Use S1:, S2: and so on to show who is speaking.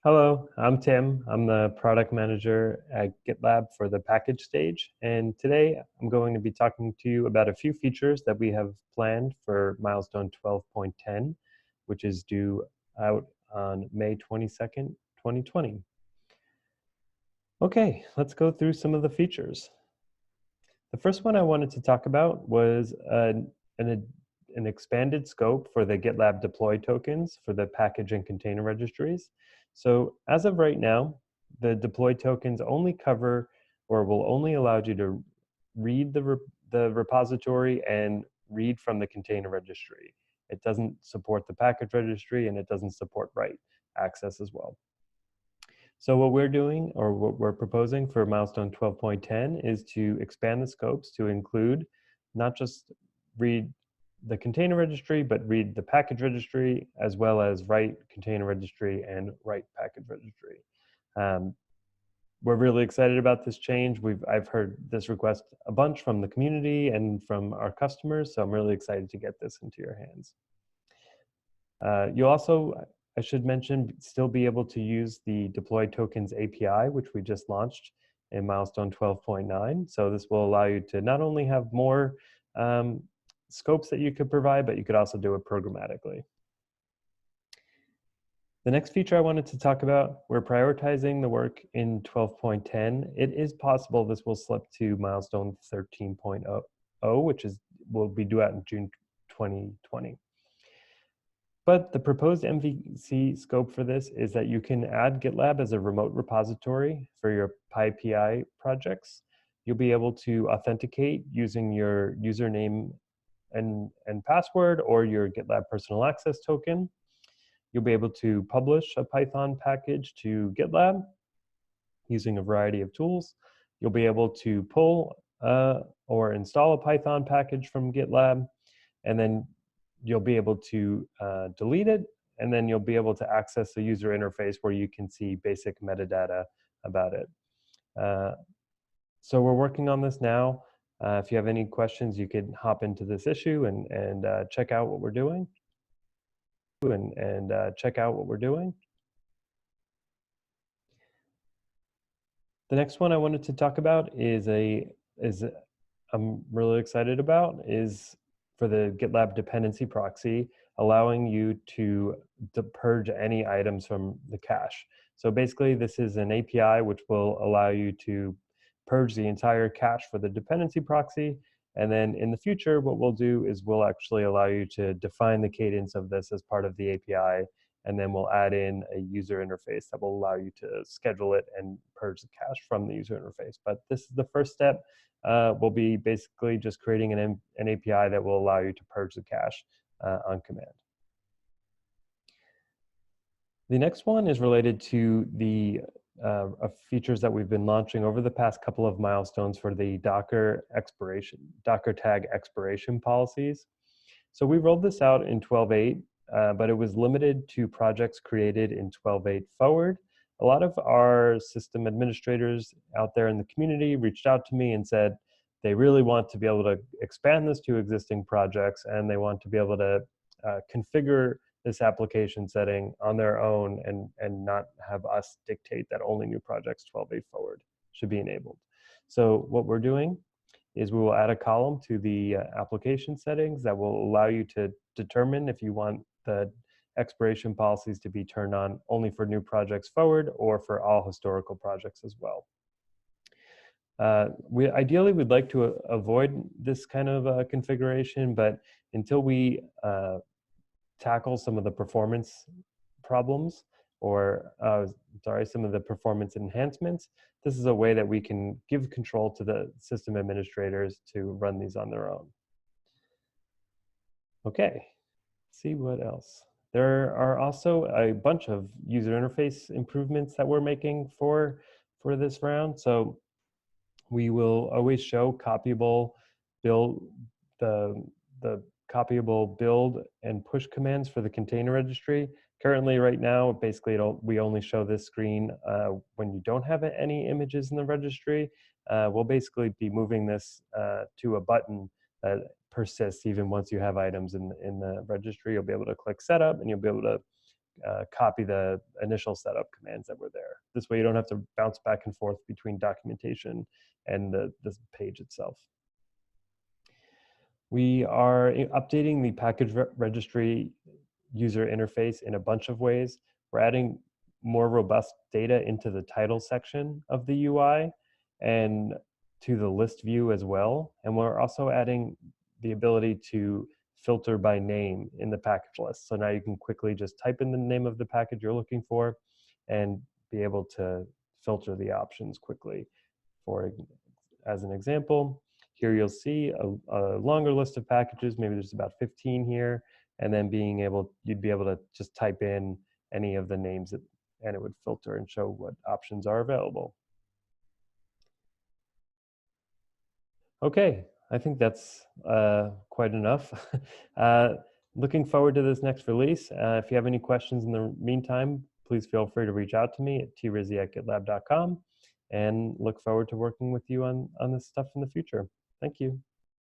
S1: Hello, I'm Tim. I'm the product manager at GitLab for the package stage. And today I'm going to be talking to you about a few features that we have planned for milestone 12.10, which is due out on May 22nd, 2020. Okay, let's go through some of the features. The first one I wanted to talk about was an expanded scope for the GitLab deploy tokens for the package and container registries. So as of right now, the deploy tokens only cover or will only allow you to read the repository and read from the container registry. It doesn't support the package registry and it doesn't support write access as well. So what we're doing, or what we're proposing for milestone 12.10, is to expand the scopes to include not just read the container registry, but read the package registry, as well as write container registry and write package registry. We're really excited about this change. I've heard this request a bunch from the community and from our customers, so I'm really excited to get this into your hands. You'll also, I should mention, still be able to use the deploy tokens API, which we just launched in milestone 12.9. So this will allow you to not only have more scopes that you could provide, but you could also do it programmatically. The next feature I wanted to talk about, we're prioritizing the work in 12.10. It is possible this will slip to milestone 13.0, which will be due out in June 2020. But the proposed MVC scope for this is that you can add GitLab as a remote repository for your PyPI projects. You'll be able to authenticate using your username and password or your GitLab personal access token. You'll be able to publish a Python package to GitLab using a variety of tools. You'll be able to pull or install a Python package from GitLab, and then you'll be able to delete it, and then you'll be able to access the user interface where you can see basic metadata about it. So we're working on this now. If you have any questions, you can hop into this issue and check out what we're doing. Check out what we're doing. The next one I wanted to talk about I'm really excited about is for the GitLab dependency proxy, allowing you to purge any items from the cache. So basically, this is an API which will allow you to purge the entire cache for the dependency proxy. And then in the future, what we'll do is we'll actually allow you to define the cadence of this as part of the API. And then we'll add in a user interface that will allow you to schedule it and purge the cache from the user interface. But this is the first step. We'll be basically just creating an API that will allow you to purge the cache on command. The next one is related to the features that we've been launching over the past couple of milestones for the Docker tag expiration policies. So we rolled this out in 12.8, but it was limited to projects created in 12.8 forward. A lot of our system administrators out there in the community reached out to me and said they really want to be able to expand this to existing projects, and they want to be able to configure this application setting on their own and not have us dictate that only new projects 12.8 forward should be enabled. So what we're doing is we will add a column to the application settings that will allow you to determine if you want the expiration policies to be turned on only for new projects forward or for all historical projects as well. Ideally, we'd like to avoid this kind of configuration, but until we tackle some of the performance problems or some of the performance enhancements, this is a way that we can give control to the system administrators to run these on their own. Okay, let's see what else. There are also a bunch of user interface improvements that we're making for this round. So we will always show copyable build, the copyable build and push commands for the container registry. Currently, right now, basically, we only show this screen when you don't have any images in the registry. We'll basically be moving this to a button that persists even once you have items in the registry. You'll be able to click setup, and you'll be able to copy the initial setup commands that were there. This way you don't have to bounce back and forth between documentation and this page itself. We are updating the package registry user interface in a bunch of ways. We're adding more robust data into the title section of the UI and to the list view as well. And we're also adding the ability to filter by name in the package list. So now you can quickly just type in the name of the package you're looking for and be able to filter the options quickly. As an example, here you'll see a longer list of packages. Maybe there's about 15 here, and then you'd be able to just type in any of the names and it would filter and show what options are available. Okay, I think that's quite enough. Looking forward to this next release. If you have any questions in the meantime, please feel free to reach out to me at trizzi@gitlab.com, and look forward to working with you on this stuff in the future. Thank you.